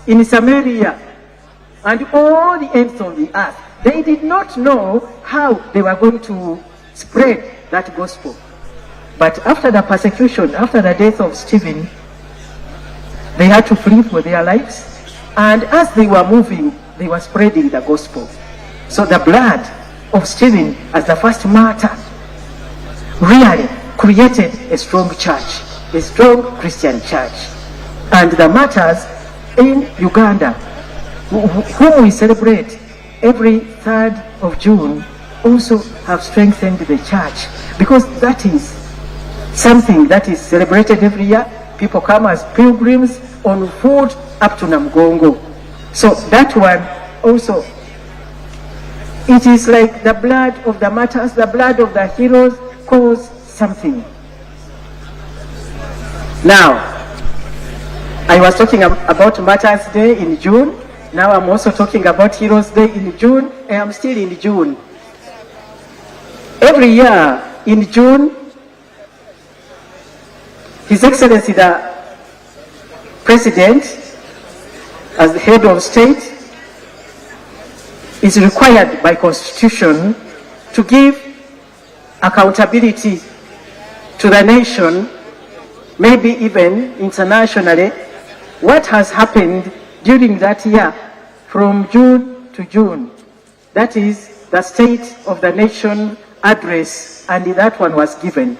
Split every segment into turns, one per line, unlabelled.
in Samaria, and all the ends of the earth. They did not know how they were going to spread that gospel. But after the persecution, after the death of Stephen, they had to flee for their lives. And as they were moving, they were spreading the gospel. So the blood of Stephen as the first martyr really created a strong church, a strong Christian church. And the martyrs in Uganda, whom we celebrate every 3rd of June, also have strengthened the church, because that is something that is celebrated every year. People come as pilgrims on foot up to Namgongo. So that one also, it is like the blood of the martyrs, the blood of the heroes caused something. Now, I was talking about Martyrs' Day in June. Now I'm also talking about Heroes' Day in June. I am still in June. Every year in June, His Excellency the President, as the head of state, is required by Constitution to give accountability to the nation, maybe even internationally, what has happened during that year from June to June. That is the State of the Nation address, and that one was given,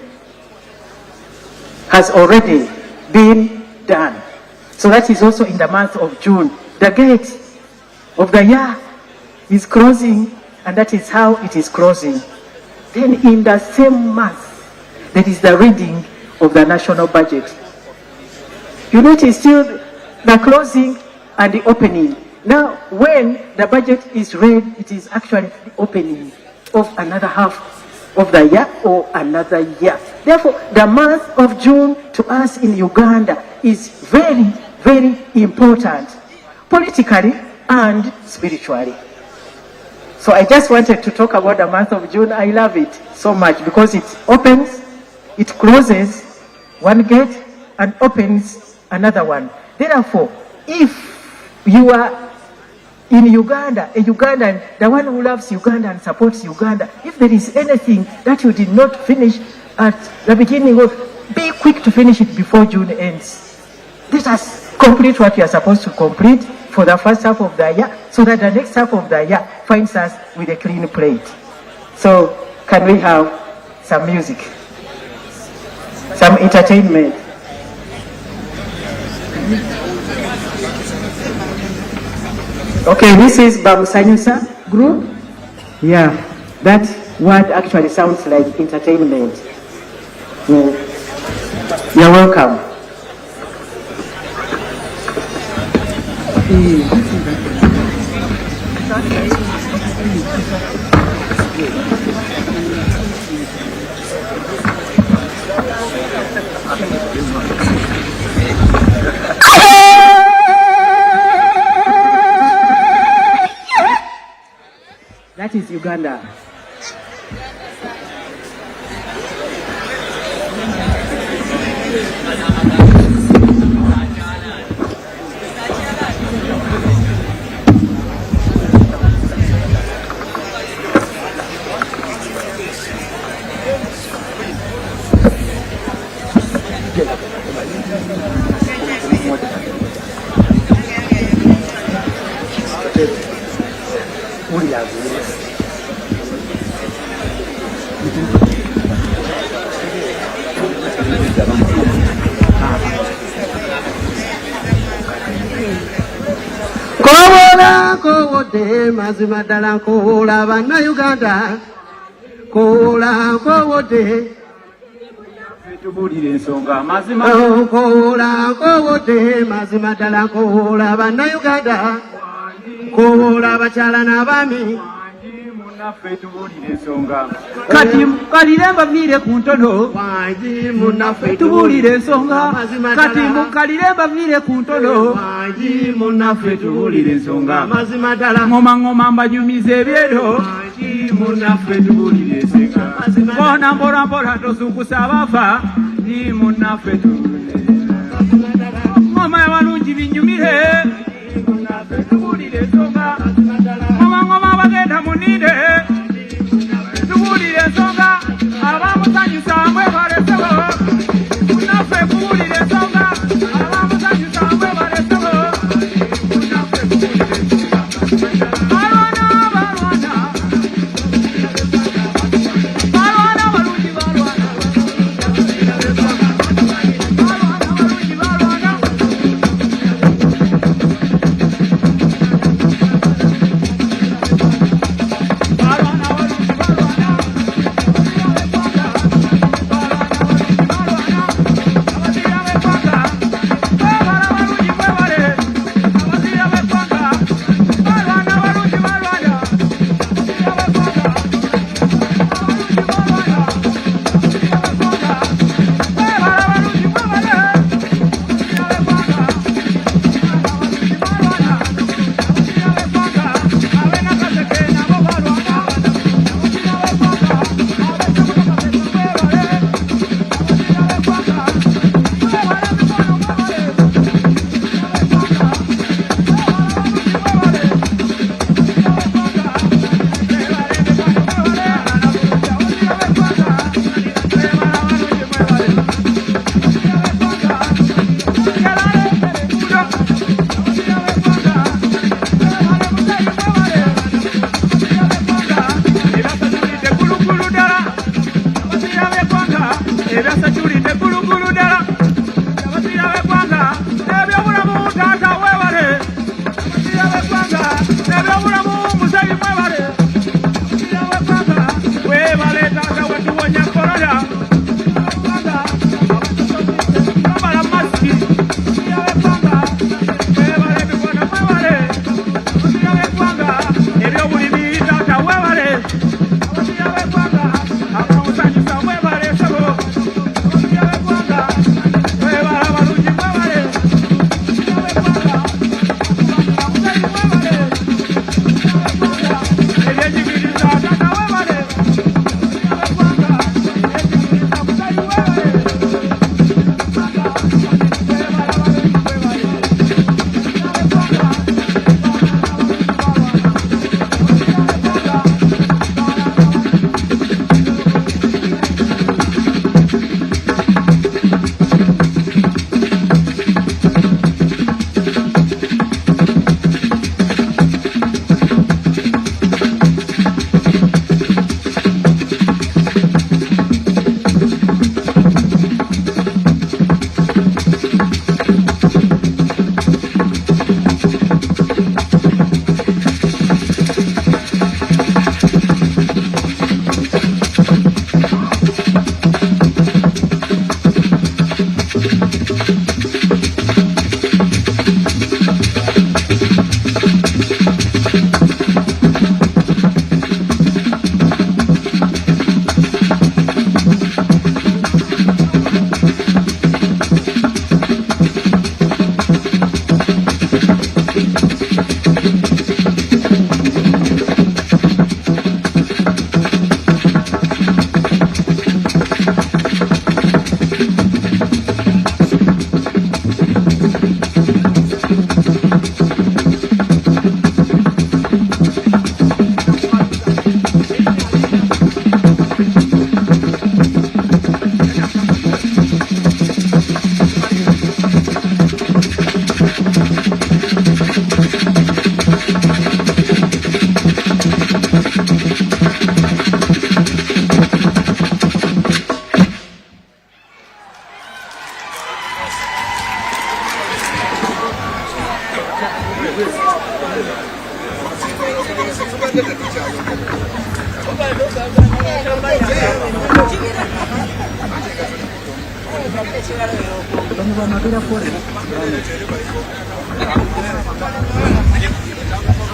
has already been done. So that is also in the month of June. The gate of the year is closing, and that is how it is closing. Then in the same month, there is the reading of the national budget. You notice still the closing and the opening. Now, when the budget is read, it is actually the opening of another half of the year or another year. Therefore, the month of June to us in Uganda is very, very important, politically and spiritually. So I just wanted to talk about the month of June. I love it so much because it opens, it closes one gate and opens another one. Therefore, if you are in Uganda, a Ugandan, the one who loves Uganda and supports Uganda, if there is anything that you did not finish at the beginning of, be quick to finish it before June ends. Let us complete what you are supposed to complete for the first half of the year, so that the next half of the year finds us with a clean plate. So, can we have some music? Some entertainment? Okay, this is Bamusanyusa group. Yeah, that word actually sounds like entertainment. You're welcome. That is Uganda.
Mazima dala kola bana Uganda kola kowote
tubulire ensonga mazima
kola kowote mazima dala kola bana Uganda kola bachala n'abaami
munaffe tubulire ensonga
kati mukaliremba vire ku ntono
wangi munaffe
tubulire ensonga kati mukaliremba vire ku ntono
wangi
munaffe tubulire ensonga
mazima dala
ngoma mbanyumize ebyero
wangi munaffe tubulire ensonga
bona mpola tosukusa abafa ni munaffe tubulire ngoma y'abalungi binyumire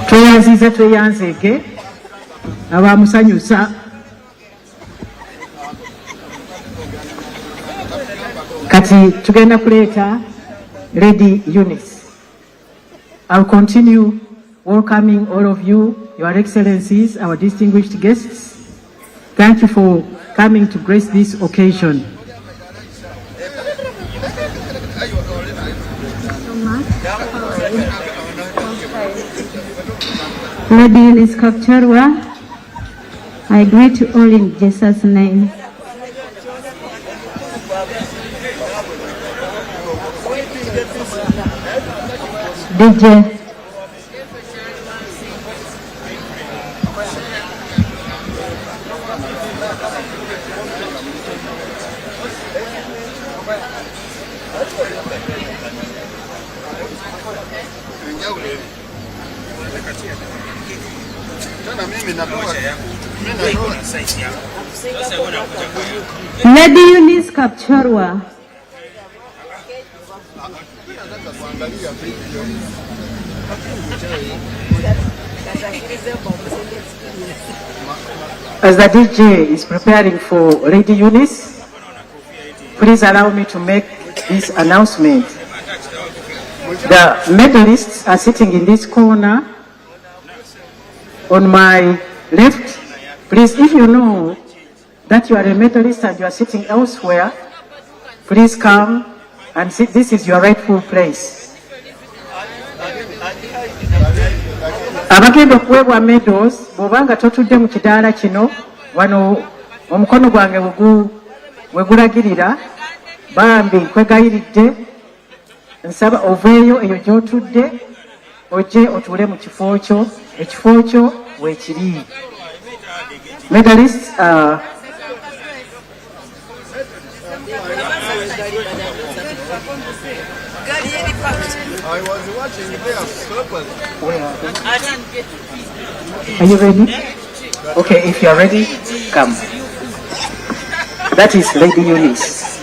Tweyanziza tweyanzege abamusanyusa kati tugenda kuleeta Lady Eunice. I'll continue welcoming all of you, Your Excellencies, our distinguished guests. Thank you for coming to grace this occasion.
Lady Eunice Kapcharwa, I greet you all in Jesus' name. DJ. Lady Eunice Kapcharwa.
As the DJ is preparing for Lady Eunice, please allow me to make this announcement. The medalists are sitting in this corner. On my left, please, if you know that you are a medalist and you are sitting elsewhere, please come and sit. This is your rightful place. Abagenda okuweebwa medals bw'obanga totudde mu kidaala kino wano omukono gwange we gulagirira bambi nkwegayiridde nsaba oveeyo eyo gy'otudde ojje otuule mu kifo kyo ekifo kyo weekiri. Medalists
I was watching their purpose.
Are you ready? Okay, if you are ready, come. That is Lady Eunice.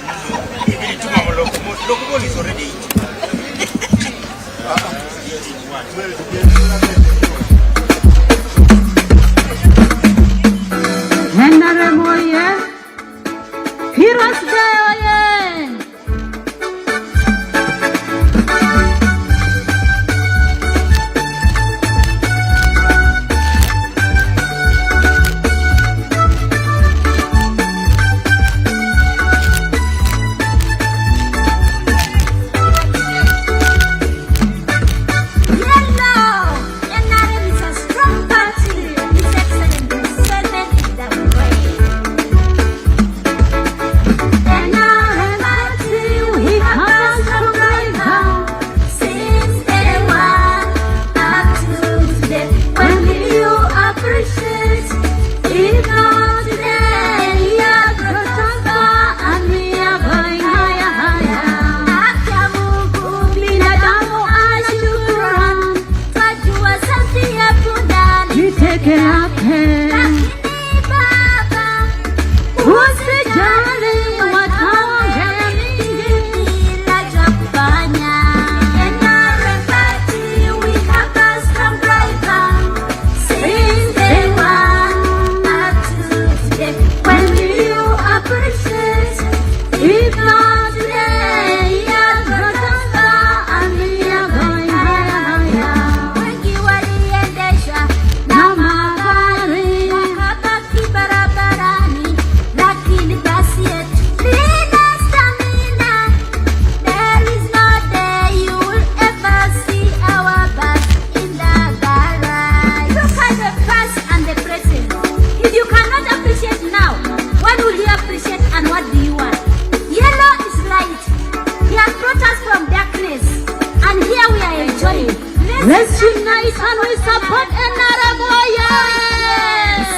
Let's unite and we support another yes!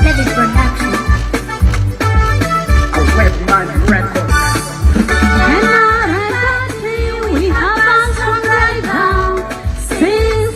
That is production.
A Webman record.
We have a strong right now. Since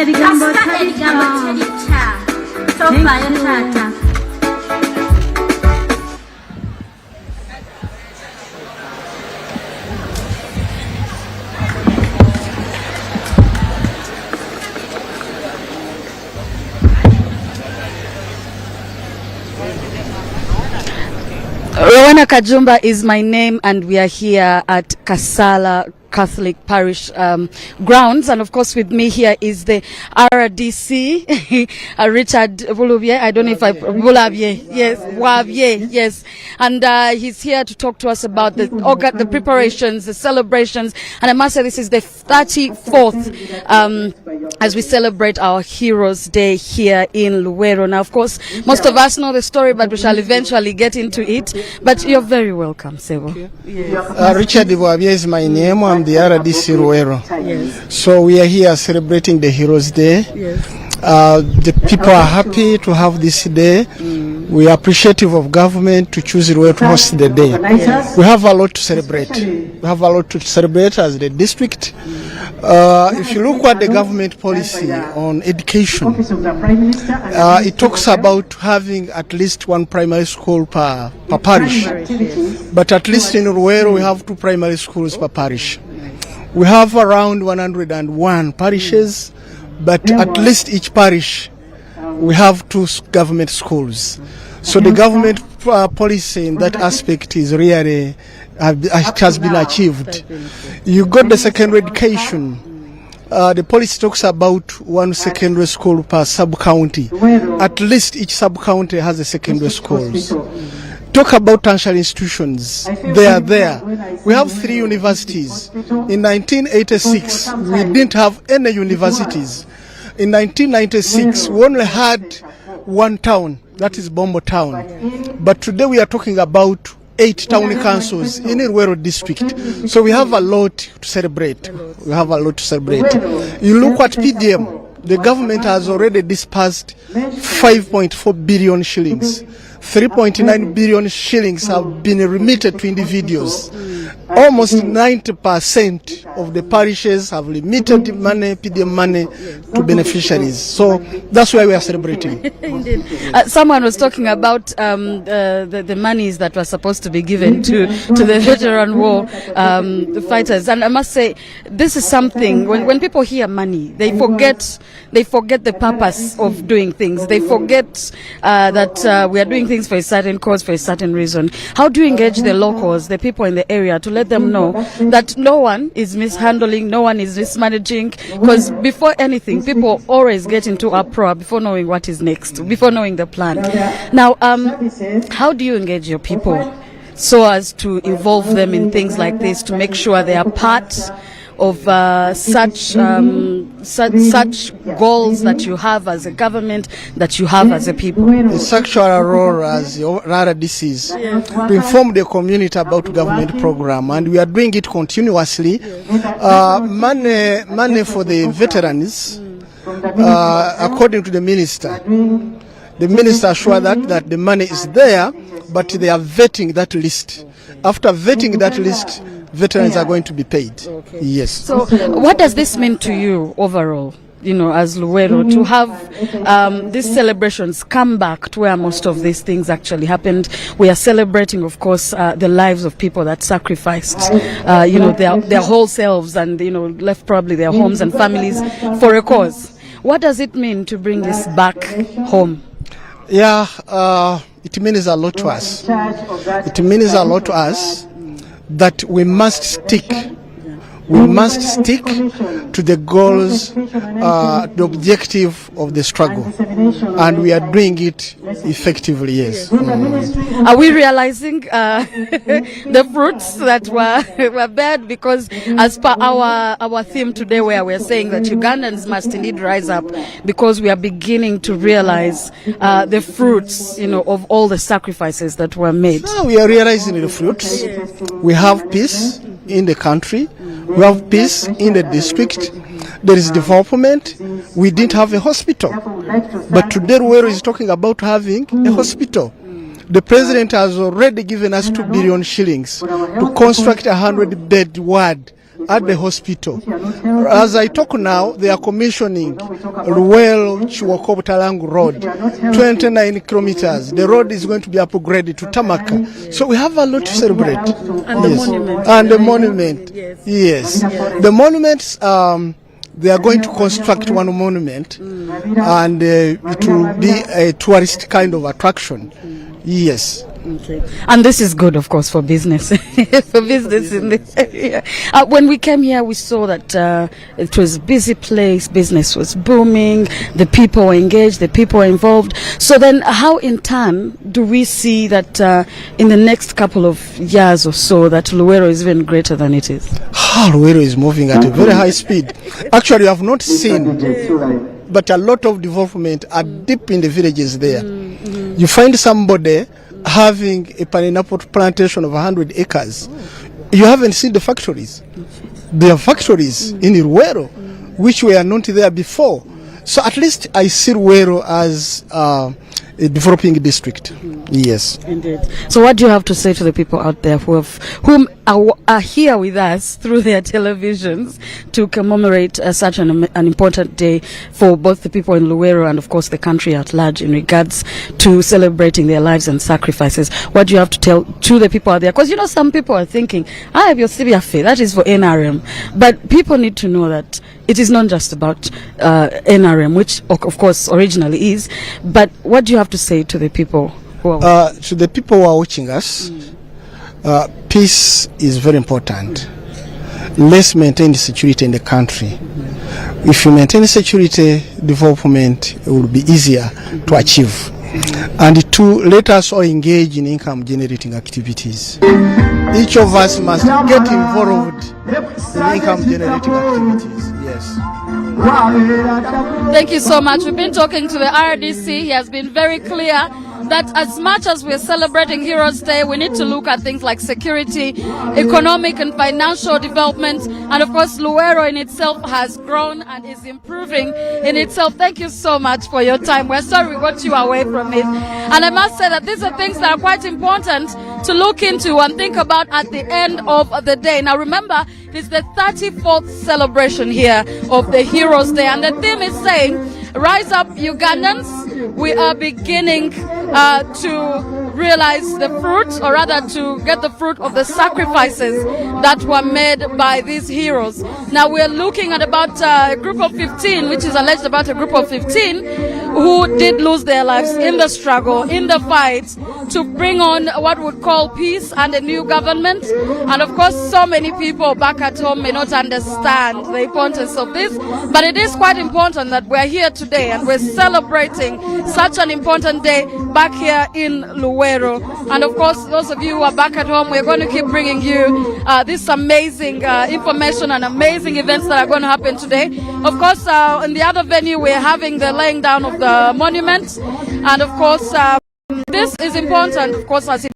erigambo
terita. Tofaayo taata.
Rowana Kajumba is my name, and we are here at Kasala Catholic Parish grounds, and of course with me here is the RDC Richard Bulubye. I don't know if Bulabye, yes, Wabye, yes, and he's here to talk to us about the preparations, the celebrations, and I must say this is the 34th as we celebrate our Heroes Day here in Luwero. Now, of course, most of us know the story, but we shall eventually get into it. But you're very welcome, Sebo.
Yes. Richard Bulubye is my name. I'm the RDC Luwero.
Yes.
So we are here celebrating the Heroes Day.
Yes.
The people are happy to have this day. We are appreciative of government to choose Luwero to host the day.
Yes.
We have a lot to celebrate. We have a lot to celebrate as the district. If you look at the government policy on education, it talks about having at least one primary school per parish. But at least in Luwero we have 2 primary schools per parish. We have around 101 parishes, but at least each parish we have 2 government schools. So the government policy in that aspect is really has been achieved. You got the secondary education. The policy talks about 1 secondary school per sub-county. At least each sub-county has a secondary schools. Talk about tertiary institutions. They are there. We have 3 universities. In 1986, we didn't have any universities. In 1996, we only had 1 town, that is Bombo town. But today we are talking about 8 town councils in Luwero district. So we have a lot to celebrate. We have a lot to celebrate. You look at PDM, the government has already disbursed 5.4 billion shillings. 3.9 billion shillings have been remitted to individuals. Almost 90% of the parishes have remitted money, PDM money, to beneficiaries. So that's why we are celebrating.
Indeed. Someone was talking about the monies that were supposed to be given to the veteran war fighters, and I must say this is something. When people hear money, they forget the purpose of doing things. They forget that we are doing things for a certain cause, for a certain reason. How do you engage the locals, the people in the area, to let them know that no one is mishandling, no one is mismanaging? Because before anything, people always get into uproar before knowing what is next, before knowing the plan. Now, how do you engage your people so as to involve them in things like this, to make sure they are part of such goals that you have as a government, that you have as a people?
It's actually a role as RDCs to inform the community about government program, and we are doing it continuously. Money for the veterans, according to the minister. The minister assured that the money is there, but they are vetting that list. After vetting that list, veterans are going to be paid.
Okay.
Yes.
So what does this mean to you overall, you know, as Luwero, to have these celebrations come back to where most of these things actually happened? We are celebrating, of course, the lives of people that sacrificed, you know, their whole selves, and, you know, left probably their homes and families for a cause. What does it mean to bring this back home?
Yeah, it means a lot to us. It means a lot to us that we must stick to the goals, the objective of the struggle, and we are doing it effectively. Yes.
Are we realizing the fruits that were bared? Because as per our theme today, where we're saying that Ugandans must indeed rise up, because we are beginning to realize the fruits, you know, of all the sacrifices that were made.
So we are realizing the fruits. We have peace in the country. We have peace in the district. There is development. We didn't have a hospital, but today Luwero is talking about having a hospital. The president has already given us 2 billion shillings to construct a 100-bed ward at the hospital. As I talk now, they are commissioning LUWERO Chiwoko-Butalangu Road, 29 kilometers. The road is going to be upgraded to Tamaka. So we have a lot to celebrate.
And the monument.
And the monument. Yes. The monuments, they are going to construct one monument, and it will be a tourist kind of attraction. Yes.
Okay. And this is good, of course, for business. For business in this area. When we came here, we saw that it was a busy place. Business was booming. The people were engaged. The people were involved. So then, how in time do we see that in the next couple of years or so that LUWERO is even greater than it is?
LUWERO is moving at a very high speed. Actually, I have not seen, but a lot of development are deep in the villages there. You find somebody having a pineapple plantation of 100 acres. You haven't seen the factories. There are factories in LUWERO which were not there before. So at least I see LUWERO as a developing district. Yes. Indeed.
So what do you have to say to the people out there whom are here with us through their televisions to commemorate such an important day for both the people in LUWERO and of course the country at large in regards to celebrating their lives and sacrifices? What do you have to tell to the people out there? Because you know some people are thinking, I have your CBFA, that is for NRM. But people need to know that it is not just about NRM, which of course originally is, but what do you have to say to the people who are
to the people who are watching us? Peace is very important. Let's maintain security in the country. If you maintain security, development will be easier to achieve. And two, let us all engage in income generating activities. Each of us must get involved in income generating activities. Yes.
Thank you so much. We've been talking to the RDC. He has been very clear that as much as we're celebrating Heroes Day, we need to look at things like security, economic and financial development, and of course LUWERO in itself has grown and is improving in itself. Thank you so much for your time. We're sorry we got you away from it. And I must say that these are things that are quite important to look into and think about at the end of the day. Now remember, this is the 34th celebration here of the Heroes Day, and the theme is saying, rise up Ugandans. We are beginning to realize the fruit, or rather to get the fruit of the sacrifices that were made by these heroes. Now we're looking at about a group of 15, which is alleged about a group of 15 who did lose their lives in the struggle, in the fight to bring on what we would call peace and a new government. And of course, so many people back at home may not understand the importance of this, but it is quite important that we're here today and we're celebrating such an important day back here in LUWERO. And of course, those of you who are back at home, we're going to keep bringing you this amazing information and amazing events that are going to happen today. Of course, in the other venue, we're having the laying down of the monument. And of course, this is important, of course, as it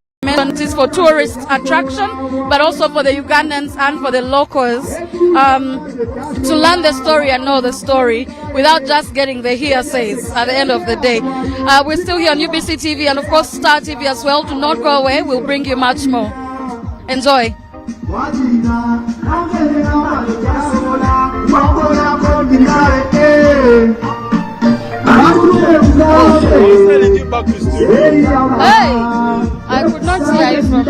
is for tourist attraction, but also for the Ugandans and for the locals to learn the story and know the story without just getting the hearsays at the end of the day. We're still here on UBC TV and of course Star TV as well. Do not go away. We'll bring you much more. Enjoy. Hey, I could not hear you from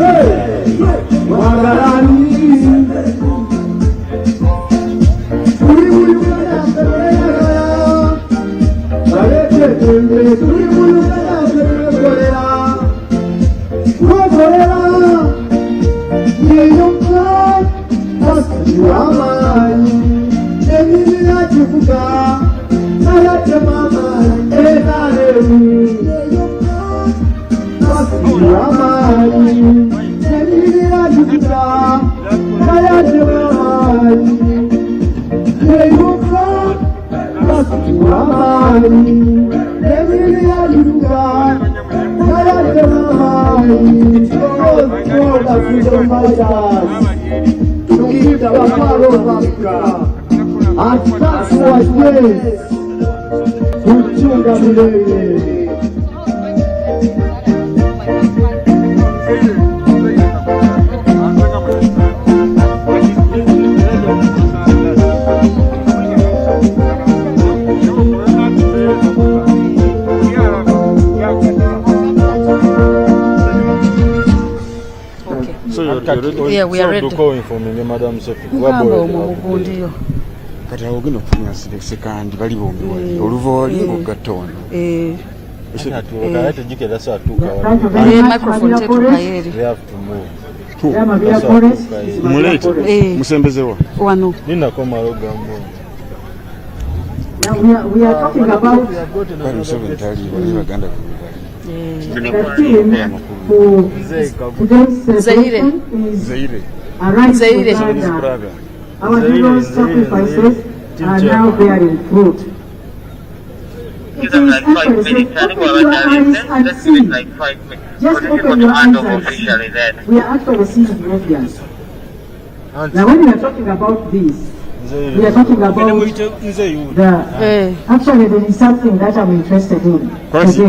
Hey!
Yeah, we are ready.
Madam
kati awo gino kunya sekandi bali bombi wali oluvo wali ngogatono
microphone tetu kayeri
mulete musembezewa
wano
nina koma logambo.
Now we are talking about today's celebration is a right to Ghana. Our heroes' sacrifices are now bearing fruit. It is actually said, open your eyes and see. Just open your eyes and see. We are actually seeing radiance. Now when we are talking about this, we are talking about actually there is something that I'm interested in.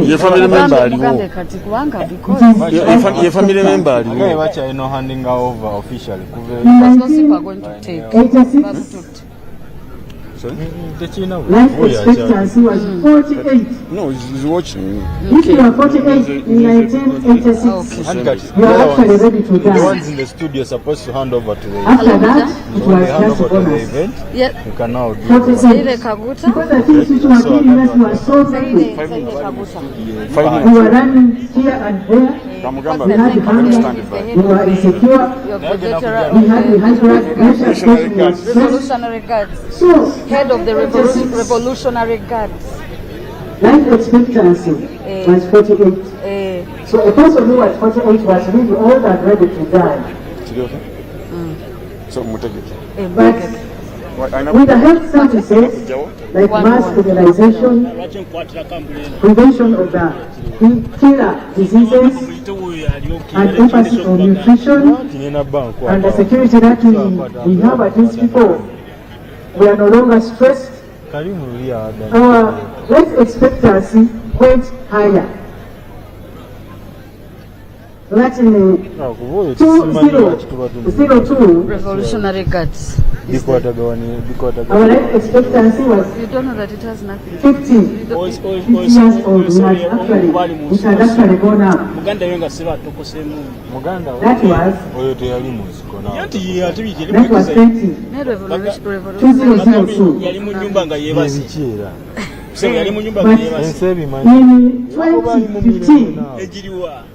Your family member, your family member,
no handing over officially.
Going to take
86. Life expectancy was 48.
No, he's watching.
If you are 48 in 1986, you are actually ready to die.
The ones in the studio are supposed to hand over to the
After that, it was just a bonus.
yeah.
You can now do
48. Because I think you were giving us, you are so thankful. You were running here and there. We had hunger. You were insecure. We had
Revolutionary Guards.
So,
Head of the Revolutionary Guards.
life expectancy was 48. So a person who was 48 was really old and ready to die.
So,
But with the health services, like mass immunization, prevention of the killer diseases, and emphasis on nutrition, and the security that we have at these people, we are no longer stressed. Our life expectancy went higher. That's in the 202
Revolutionary Guards.
our life expectancy was
You don't know that it has nothing.
50 years old. We had actually gone up. That was 20. 2002. But in 2015,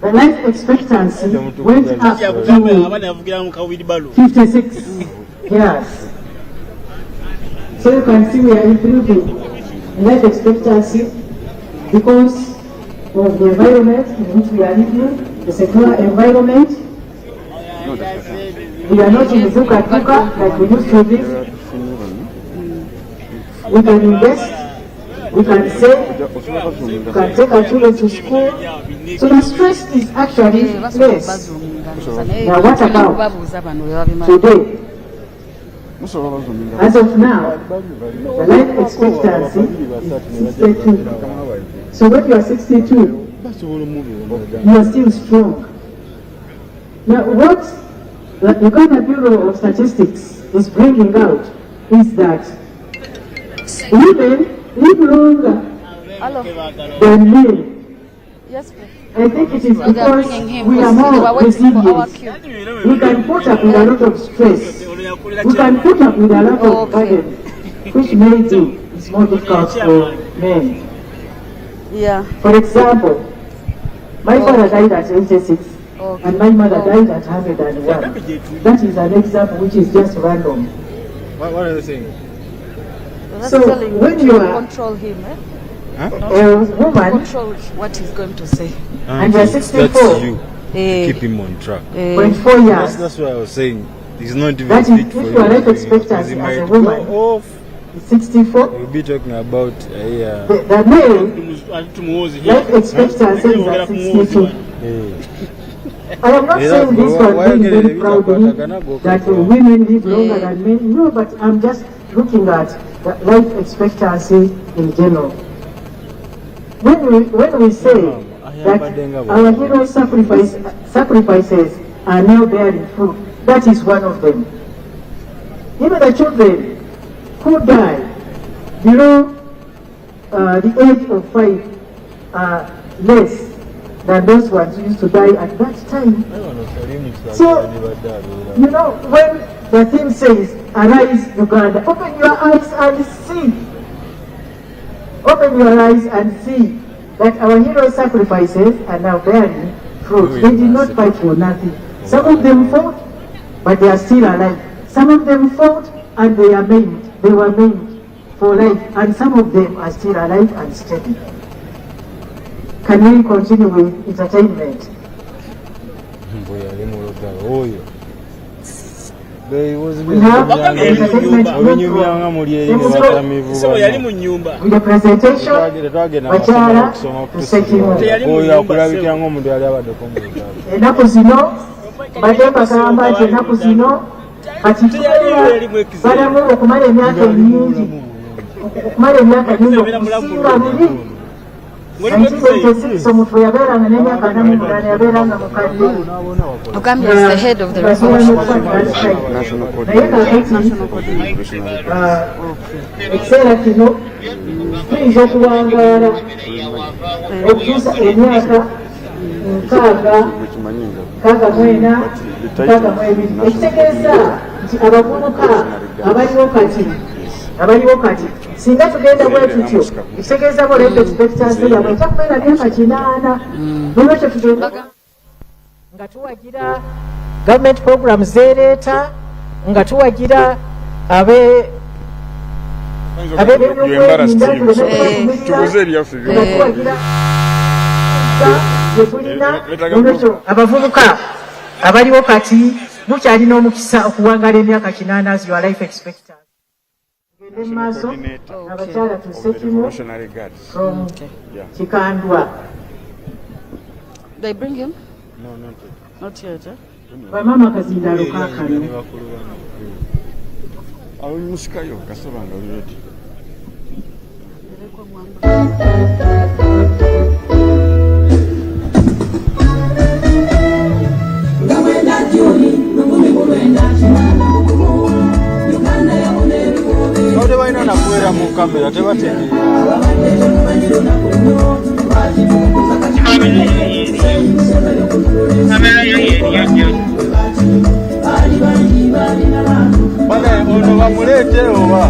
the life expectancy went up to 56 years. So you can see we are improving life expectancy because of the environment in which we are living, the secure environment. We are not in the tuka like we used to live. We can invest. We can save, we can take our children to school. So the stress is actually less. Now what about today? As of now, the life expectancy is 62. So when you are 62, you are still strong. Now what the Uganda Bureau of Statistics is bringing out is that women live longer than men.
Yes, please.
I think it is because we are more resilient. We can put up with a lot of stress. We can put up with a lot of burden, which maybe is more difficult for men.
Yeah.
For example, my father died at 86.
Okay.
And my mother died at 101. That is an example which is just random.
What are you saying?
That's
So
telling
when
you
you
to
are
control him,
a woman
control what he's going to say.
and you're 64,
That's you. Keep him on track.
24 years,
That's what I was saying. He's not even
that is
fit for
if your life
you.
expectancy
He
as
might
a
go
woman
off.
is 64.
We'll be talking about
The male life expectancy is at 62. I am not saying this one very proudly that women live longer than men. No, but I'm just looking at the life expectancy in general. When we say that our heroes' sacrifices are now bearing fruit, that is one of them. Even the children who die below the age of 5 are less than those ones who used to die at that time. So, you know, when the thing says, arise Uganda, open your eyes and see. Open your eyes and see that our heroes' sacrifices are now bearing fruit. They did not fight for nothing. Some of them fought, but they are still alive. Some of them fought and they are maimed. They were maimed for life, and some of them are still alive and steady. Can we continue with entertainment? We have entertainment with the presentation Bachara Tusekimu. Enaku zino badde bagamba nti enaku zino kati tubeera balamu okumala emyaka mingi okusinga biri. 1986 omuntu bwe yabeeranga n'emyaka 48 yabeeranga mukadde.
Mugambi is the head of the
ekiseera kino tuyinza okuwangaala okutuusa emyaka 62. Ekitegeeza nti abavubuka abaliwo kati singa tugenda bwe tutyo ekitegeeza bo life expectancy yabwe ejja kubeera myaka 8. Nolwekyo tugenda nga tuwagira government program zeereeta, nga tuwagira ab'ebyokwerinda tulina. Nolwekyo abavubuka abaliwo kati mukyalina omukisa okuwangaala emyaka 8 as your life expectancy. Gende mu maaso abakyala Tusekimu from Kikandwa.
They bring him?
No,
Not yet.
Bamama Kazindalo kaakano.
Musikayo kasaba nga ready.
Kode baina nakuera mu kamera tebategeera. Bana ono bamuleete oba